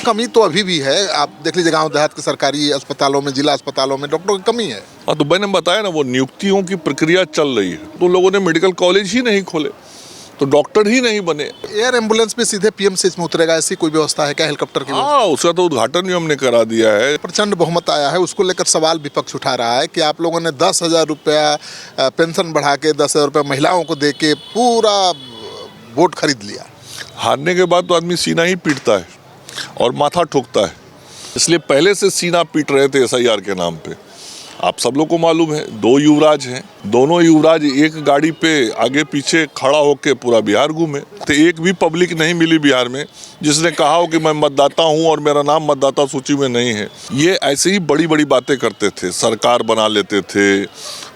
कमी तो अभी भी है। आप देख लीजिए गांव देहात के सरकारी अस्पतालों में, जिला अस्पतालों में डॉक्टरों की कमी है। हाँ, तो मैंने बताया ना, वो नियुक्तियों की प्रक्रिया चल रही है, तो लोगों ने मेडिकल कॉलेज ही नहीं खोले, तो डॉक्टर ही नहीं बने। एयर एम्बुलेंस भी सीधे पीएमसीएच में उतरेगा, ऐसी कोई व्यवस्था है क्या हेलीकॉप्टर की? हाँ, उसका तो उद्घाटन भी हमने करा दिया है। प्रचंड बहुमत आया है, उसको लेकर सवाल विपक्ष उठा रहा है कि आप लोगों ने 10,000 रुपया पेंशन बढ़ा के 10,000 रुपया महिलाओं को दे के पूरा वोट खरीद लिया। हारने के बाद तो आदमी सीना ही पीटता है और माथा ठोकता है, इसलिए पहले से सीना पीट रहे थे SIR के नाम पे। आप सब लोग को मालूम है, 2 युवराज हैं, दोनों युवराज एक गाड़ी पे आगे पीछे खड़ा होकर पूरा बिहार घूमे। तो एक भी पब्लिक नहीं मिली बिहार में जिसने कहा हो कि मैं मतदाता हूं और मेरा नाम मतदाता सूची में नहीं है। ये ऐसे ही बड़ी बड़ी बातें करते थे, सरकार बना लेते थे,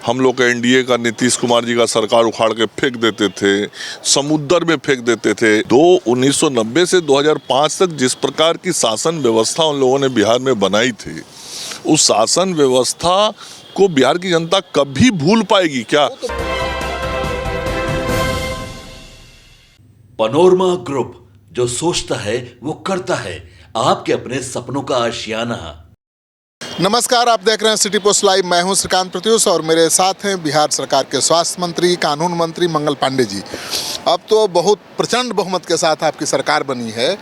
हम लोग का NDA का नीतीश कुमार जी का सरकार उखाड़ के फेंक देते थे, समुद्र में फेंक देते थे। 1990 से 2005 तक जिस प्रकार की शासन व्यवस्था उन लोगों ने बिहार में बनाई थी, उस शासन व्यवस्था को बिहार की जनता कभी भूल पाएगी क्या? पनोरमा ग्रुप, जो सोचता है वो करता है, आपके अपने सपनों का आशियाना। नमस्कार, आप देख रहे हैं सिटी पोस्ट लाइव। मैं हूं श्रीकांत प्रत्युष और मेरे साथ हैं बिहार सरकार के स्वास्थ्य मंत्री, कानून मंत्री मंगल पांडे जी। अब तो बहुत प्रचंड बहुमत के साथ आपकी सरकार बनी है,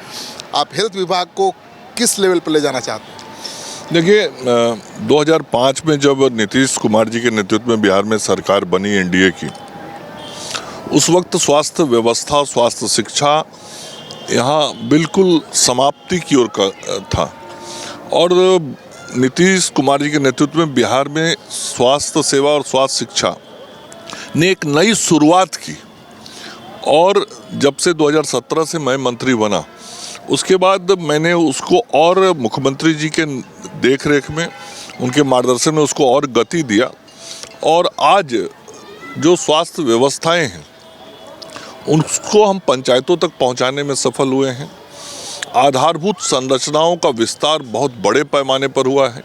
आप हेल्थ विभाग को किस लेवल पर ले जाना चाहते हैं? देखिए, 2005 में जब नीतीश कुमार जी के नेतृत्व में बिहार में सरकार बनी NDA की, उस वक्त स्वास्थ्य व्यवस्था, स्वास्थ्य शिक्षा यहाँ बिल्कुल समाप्ति की ओर था और नीतीश कुमार जी के नेतृत्व में बिहार में स्वास्थ्य सेवा और स्वास्थ्य शिक्षा ने एक नई शुरुआत की। और जब से 2017 से मैं मंत्री बना, उसके बाद मैंने उसको और मुख्यमंत्री जी के देखरेख में, उनके मार्गदर्शन में उसको और गति दिया। और आज जो स्वास्थ्य व्यवस्थाएं हैं उनको हम पंचायतों तक पहुंचाने में सफल हुए हैं। आधारभूत संरचनाओं का विस्तार बहुत बड़े पैमाने पर हुआ है,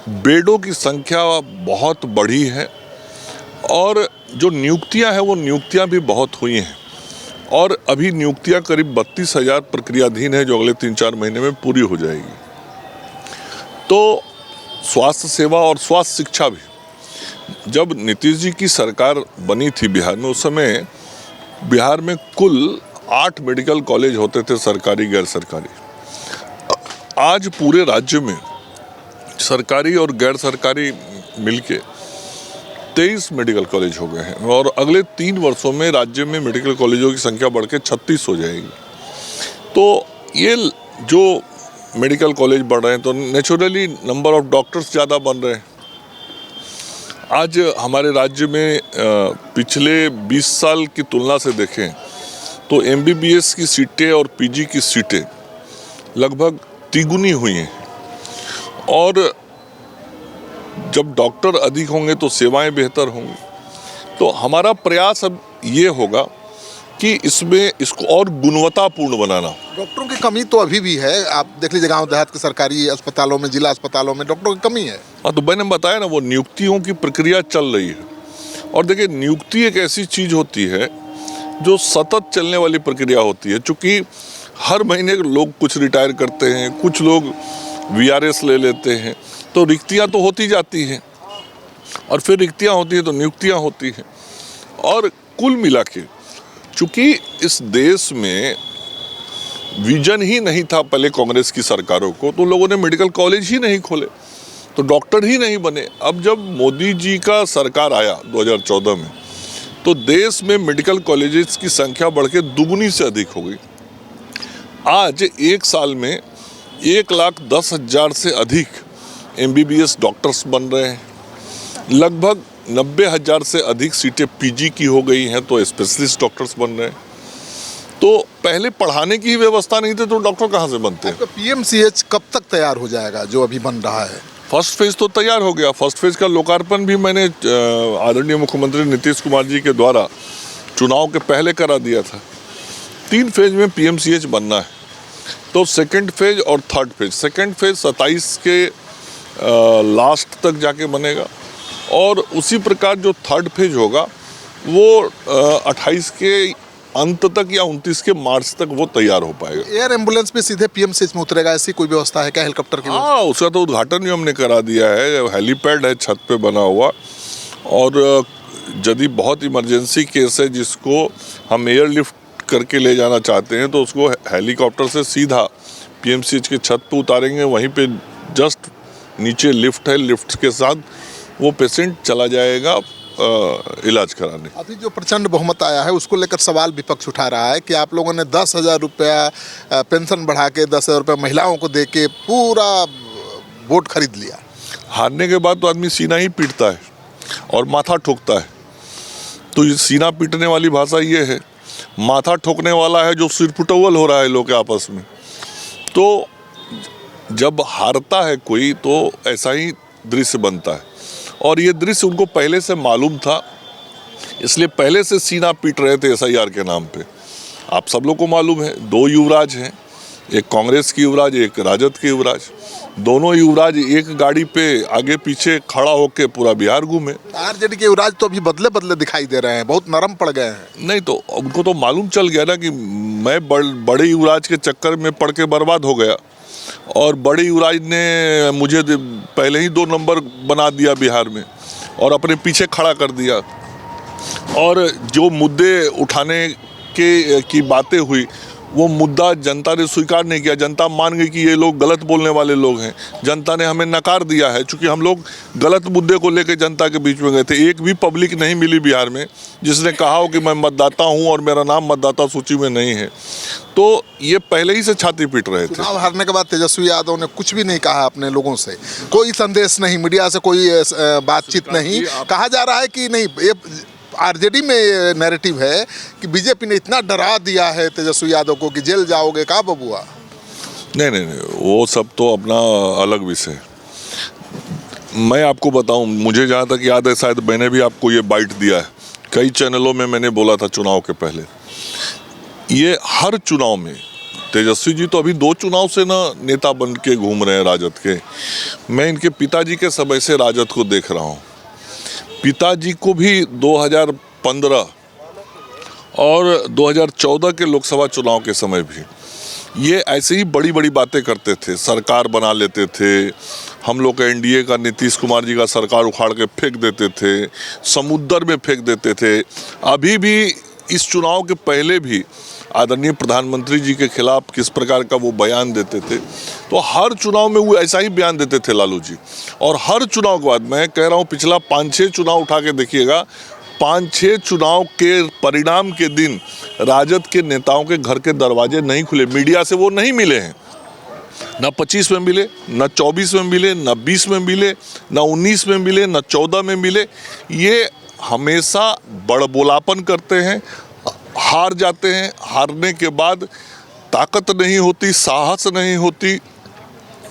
बेडों की संख्या बहुत बढ़ी है और जो नियुक्तियां हैं वो नियुक्तियां भी बहुत हुई हैं। और अभी नियुक्तियां करीब 32,000 प्रक्रियाधीन है, जो अगले 3-4 महीने में पूरी हो जाएगी। तो स्वास्थ्य सेवा और स्वास्थ्य शिक्षा भी, जब नीतीश जी की सरकार बनी थी बिहार में, उस समय बिहार में कुल 8 मेडिकल कॉलेज होते थे, सरकारी गैर सरकारी। आज पूरे राज्य में सरकारी और गैर सरकारी मिलके 23 मेडिकल कॉलेज हो गए हैं और अगले 3 वर्षों में राज्य में मेडिकल कॉलेजों की संख्या बढ़ के 36 हो जाएगी। तो ये जो मेडिकल कॉलेज बढ़ रहे हैं तो नेचुरली नंबर ऑफ डॉक्टर्स ज़्यादा बन रहे हैं। आज हमारे राज्य में पिछले 20 साल की तुलना से देखें तो MBBS की सीटें और PG की सीटें लगभग तिगुनी हुई हैं। और जब डॉक्टर अधिक होंगे तो सेवाएं बेहतर होंगी। तो हमारा प्रयास अब ये होगा कि इसमें इसको और गुणवत्तापूर्ण बनाना। डॉक्टरों की कमी तो अभी भी है। आप देख लीजिए गांव देहात के सरकारी अस्पतालों में, जिला अस्पतालों में डॉक्टरों की कमी है। हाँ, तो मैंने बताया ना, वो नियुक्तियों की प्रक्रिया चल रही है। और देखिए, नियुक्ति एक ऐसी चीज़ होती है जो सतत चलने वाली प्रक्रिया होती है। चूँकि हर महीने लोग कुछ रिटायर करते हैं, कुछ लोग VRS ले लेते हैं, तो रिक्तियाँ तो होती जाती हैं और फिर रिक्तियाँ होती हैं तो नियुक्तियाँ होती हैं। और कुल मिला के, चूँकि इस देश में विजन ही नहीं था पहले कांग्रेस की सरकारों को, तो लोगों ने मेडिकल कॉलेज ही नहीं खोले, तो डॉक्टर ही नहीं बने। अब जब मोदी जी का सरकार आया 2014 में, तो देश में मेडिकल कॉलेजेस की संख्या बढ़ के दुगुनी से अधिक हो गई। आज एक साल में 1,10,000 से अधिक MBBS डॉक्टर्स बन रहे हैं। लगभग 90,000 से अधिक सीटें PG की हो गई हैं, तो स्पेशलिस्ट डॉक्टर्स बन रहे हैं। तो पहले पढ़ाने की ही व्यवस्था नहीं थी, तो डॉक्टर कहाँ से बनते हैं? PMCH कब तक तैयार हो जाएगा जो अभी बन रहा है? फर्स्ट फेज तो तैयार हो गया। फर्स्ट फेज का लोकार्पण भी मैंने आदरणीय मुख्यमंत्री नीतीश कुमार जी के द्वारा चुनाव के पहले करा दिया था। 3 फेज में PMCH बनना है, तो सेकंड फेज और थर्ड फेज। सेकंड फेज 27 के लास्ट तक जाके बनेगा और उसी प्रकार जो थर्ड फेज होगा वो 28 के अंत तक या 29 के मार्च तक वो तैयार हो पाएगा। एयर एम्बुलेंस भी सीधे पीएमसीएच में उतरेगा, ऐसी कोई व्यवस्था है क्या हेलीकॉप्टर की? हाँ, उसका तो उद्घाटन भी हमने करा दिया है। हेलीपैड है छत पे बना हुआ, और यदि बहुत इमरजेंसी केस है जिसको हम एयरलिफ्ट करके ले जाना चाहते हैं तो उसको हेलीकॉप्टर से सीधा पीएमसीएच के छत पे उतारेंगे। वहीं पे जस्ट नीचे लिफ्ट है, लिफ्ट के साथ वो पेशेंट चला जाएगा इलाज कराने। अभी जो प्रचंड बहुमत आया है उसको लेकर सवाल विपक्ष उठा रहा है कि आप लोगों ने 10,000 रुपया पेंशन बढ़ा के 10,000 रुपया महिलाओं को दे के पूरा वोट खरीद लिया। हारने के बाद तो आदमी सीना ही पीटता है और माथा ठोकता है। तो ये सीना पीटने वाली भाषा ये है, माथा ठोकने वाला है जो सिरपुटौल हो रहा है लोग के आपस में। तो जब हारता है कोई तो ऐसा ही दृश्य बनता है, और ये दृश्य उनको पहले से मालूम था, इसलिए पहले से सीना पीट रहे थे एसआईआर के नाम पे। आप सब लोग को मालूम है, 2 युवराज हैं, एक कांग्रेस की युवराज, एक राजद की युवराज। दोनों युवराज एक गाड़ी पे आगे पीछे खड़ा होके पूरा बिहार घूमे। आरजेडी के युवराज तो अभी बदले बदले दिखाई दे रहे हैं, बहुत नरम पड़ गए हैं। नहीं तो उनको तो मालूम चल गया ना कि मैं बड़े युवराज के चक्कर में पड़ के बर्बाद हो गया, और बड़े युवराज ने मुझे पहले ही 2 नंबर बना दिया बिहार में और अपने पीछे खड़ा कर दिया। और जो मुद्दे उठाने की बातें हुई वो मुद्दा जनता ने स्वीकार नहीं किया। जनता मान गई कि ये लोग गलत बोलने वाले लोग हैं। जनता ने हमें नकार दिया है, चूँकि हम लोग गलत मुद्दे को लेकर जनता के बीच में गए थे। एक भी पब्लिक नहीं मिली बिहार में जिसने कहा हो कि मैं मतदाता हूं और मेरा नाम मतदाता सूची में नहीं है। तो ये पहले ही से छाती पीट रहे थे। चुनाव हारने के बाद तेजस्वी यादव ने कुछ भी नहीं कहा अपने लोगों से, कोई संदेश नहीं, मीडिया से कोई बातचीत नहीं। कहा जा रहा है कि नहीं, ये आरजेडी में नैरेटिव है कि बीजेपी ने इतना डरा दिया है तेजस्वी यादव को कि जेल जाओगे का बबुआ। नहीं, वो सब तो अपना अलग विषय। मैं आपको बताऊं, मुझे जहाँ तक याद है, शायद मैंने भी आपको ये बाइट दिया है, कई चैनलों में मैंने बोला था चुनाव के पहले। ये हर चुनाव में तेजस्वी जी तो अभी 2 चुनाव से ना नेता बन के घूम रहे हैं राजद के। मैं इनके पिताजी के समय से राजद को देख रहा हूँ। पिताजी को भी 2015 और 2014 के लोकसभा चुनाव के समय भी ये ऐसे ही बड़ी बड़ी बातें करते थे, सरकार बना लेते थे, हम लोग का एनडीए का नीतीश कुमार जी का सरकार उखाड़ के फेंक देते थे, समुद्र में फेंक देते थे। अभी भी इस चुनाव के पहले भी आदरणीय प्रधानमंत्री जी के खिलाफ किस प्रकार का वो बयान देते थे। तो हर चुनाव में वो ऐसा ही बयान देते थे लालू जी। और हर चुनाव के बाद, मैं कह रहा हूँ पिछला 5-6 चुनाव उठा के देखिएगा, 5-6 चुनाव के परिणाम के दिन राजद के नेताओं के घर के दरवाजे नहीं खुले। मीडिया से वो नहीं मिले हैं, न 25 में मिले, न 24 में मिले, न 20 में मिले, न 19 में मिले, न 14 में मिले। ये हमेशा बड़बोलापन करते हैं, हार जाते हैं। हारने के बाद ताकत नहीं होती, साहस नहीं होती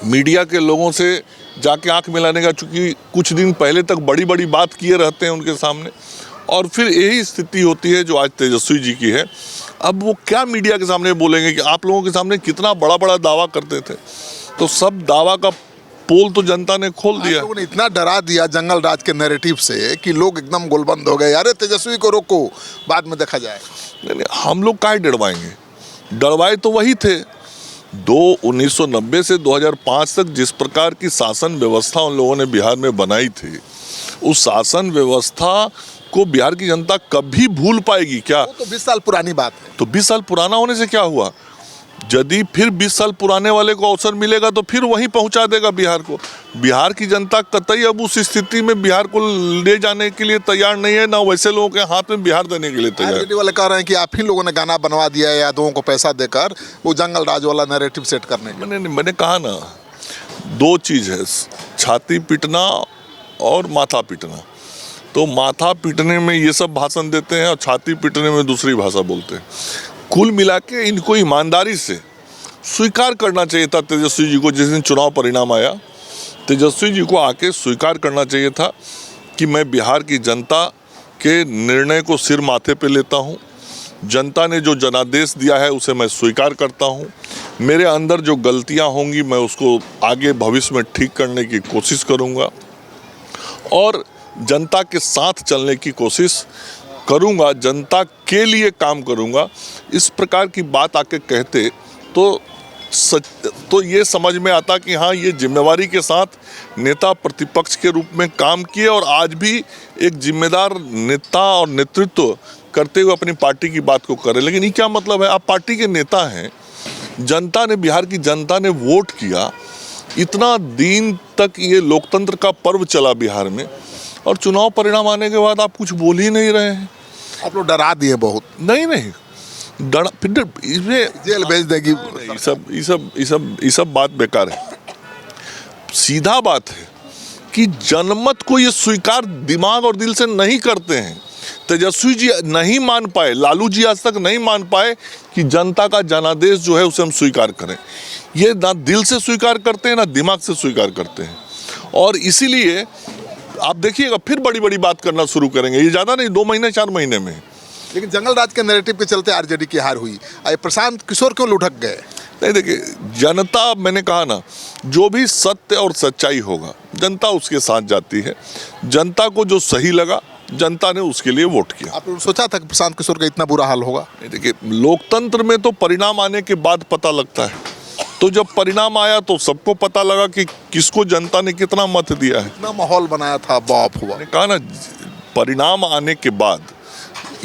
मीडिया के लोगों से जाके आंख मिलाने का, चूँकि कुछ दिन पहले तक बड़ी बड़ी बात किए रहते हैं उनके सामने, और फिर यही स्थिति होती है जो आज तेजस्वी जी की है। अब वो क्या मीडिया के सामने बोलेंगे कि आप लोगों के सामने कितना बड़ा बड़ा दावा करते थे। तो सब दावा का पोल तो जनता ने खोल दिया। लोगों ने इतना डरा दिया जंगल राज के नैरेटिव से कि लोग एकदम गोलबंद हो गए, अरे तेजस्वी को रोको, बाद में देखा जाए। नहीं, हम लोग काहे डरवाएंगे? डरवाए तो वही थे। 1990 से 2005 तक जिस प्रकार की शासन व्यवस्था उन लोगों ने बिहार में बनाई थी, उस शासन व्यवस्था को बिहार की जनता कभी भूल पाएगी क्या? वो तो 20 साल पुरानी बात है। तो 20 साल पुराना होने से क्या हुआ? यदि फिर 20 साल पुराने वाले को अवसर मिलेगा तो फिर वहीं पहुंचा देगा बिहार को। बिहार की जनता कतई अब उस स्थिति में बिहार को ले जाने के लिए तैयार नहीं है, ना वैसे लोगों के हाथ में बिहार देने के लिए तैयार। आरजेडी वाले कह रहे हैं कि आप ही लोगों ने गाना बनवा दिया है यादवों को पैसा देकर वो जंगल राज वाला नैरेटिव सेट करने के। मैंने कहा ना, 2 चीज़ है, छाती पीटना और माथा पीटना। तो माथा पीटने में ये सब भाषण देते हैं और छाती पीटने में दूसरी भाषा बोलते हैं। कुल मिला के इनको ईमानदारी से स्वीकार करना चाहिए था तेजस्वी जी को। जिस दिन चुनाव परिणाम आया, तेजस्वी जी को आके स्वीकार करना चाहिए था कि मैं बिहार की जनता के निर्णय को सिर माथे पे लेता हूँ। जनता ने जो जनादेश दिया है उसे मैं स्वीकार करता हूँ। मेरे अंदर जो गलतियाँ होंगी मैं उसको आगे भविष्य में ठीक करने की कोशिश करूँगा और जनता के साथ चलने की कोशिश करूँगा, जनता के लिए काम करूँगा, इस प्रकार की बात आके कहते तो ये समझ में आता कि हाँ, ये जिम्मेवारी के साथ नेता प्रतिपक्ष के रूप में काम किए और आज भी एक जिम्मेदार नेता और नेतृत्व करते हुए अपनी पार्टी की बात को करें। लेकिन ये क्या मतलब है? आप पार्टी के नेता हैं, जनता ने, बिहार की जनता ने वोट किया, इतना दिन तक ये लोकतंत्र का पर्व चला बिहार में, और चुनाव परिणाम आने के बाद आप कुछ बोल ही नहीं रहे हैं। आप लोग डरा दिए बहुत। नहीं, डरा फिर इसमें जेल भेज देगी। ये सब बात बेकार है। सीधा बात है कि जनमत को ये स्वीकार दिमाग और दिल से नहीं करते हैं। तेजस्वी जी नहीं मान पाए, लालू जी आज तक नहीं मान पाए कि जनता का जनादेश जो है उसे हम स्वीकार करें। ये ना दिल से स्वीकार करते हैं, ना दिमाग से स्वीकार करते हैं, और इसीलिए आप देखिएगा फिर बड़ी बड़ी बात करना शुरू करेंगे। ये ज़्यादा नहीं, 2 महीने 4 महीने में। लेकिन जंगल राज के नैरेटिव के चलते आरजेडी की हार हुई। प्रशांत किशोर क्यों लुढ़क गए? नहीं, देखिए, जनता, मैंने कहा ना, जो भी सत्य और सच्चाई होगा जनता उसके साथ जाती है। जनता को जो सही लगा जनता ने उसके लिए वोट किया। आपने सोचा था कि प्रशांत किशोर का इतना बुरा हाल होगा? देखिए, लोकतंत्र में तो परिणाम आने के बाद पता लगता है। तो जब परिणाम आया तो सबको पता लगा कि किसको जनता ने कितना मत दिया है। इतना माहौल बनाया था, बाप हुआ। मैंने कहा ना, परिणाम आने के बाद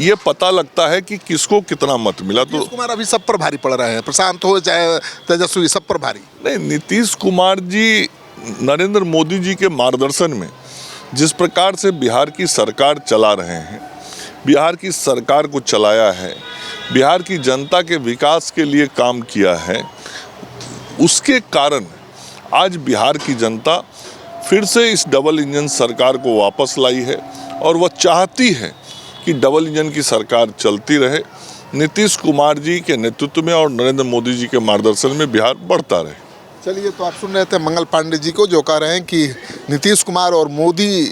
ये पता लगता है कि किसको कितना मत मिला। तो नीतीश कुमार अभी सब पर भारी पड़ रहे हैं, प्रशांत हो चाहे तेजस्वी, सब पर भारी। नहीं, नीतीश कुमार जी नरेंद्र मोदी जी के मार्गदर्शन में जिस प्रकार से बिहार की सरकार चला रहे हैं, बिहार की सरकार को चलाया है, बिहार की जनता के विकास के लिए काम किया है, उसके कारण आज बिहार की जनता फिर से इस डबल इंजन सरकार को वापस लाई है, और वह चाहती है कि डबल इंजन की सरकार चलती रहे, नीतीश कुमार जी के नेतृत्व में और नरेंद्र मोदी जी के मार्गदर्शन में बिहार बढ़ता रहे। चलिए, तो आप सुन रहे थे मंगल पांडे जी को, जो कह रहे हैं कि नीतीश कुमार और मोदी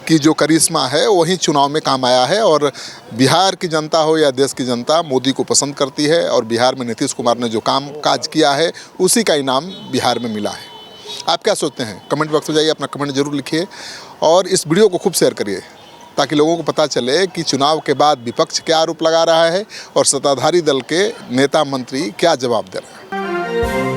की जो करिश्मा है वही चुनाव में काम आया है, और बिहार की जनता हो या देश की जनता मोदी को पसंद करती है, और बिहार में नीतीश कुमार ने जो काम काज किया है उसी का इनाम बिहार में मिला है। आप क्या सोचते हैं? कमेंट बॉक्स में जाइए, अपना कमेंट जरूर लिखिए, और इस वीडियो को खूब शेयर करिए ताकि लोगों को पता चले कि चुनाव के बाद विपक्ष क्या आरोप लगा रहा है और सत्ताधारी दल के नेता मंत्री क्या जवाब दे रहे हैं।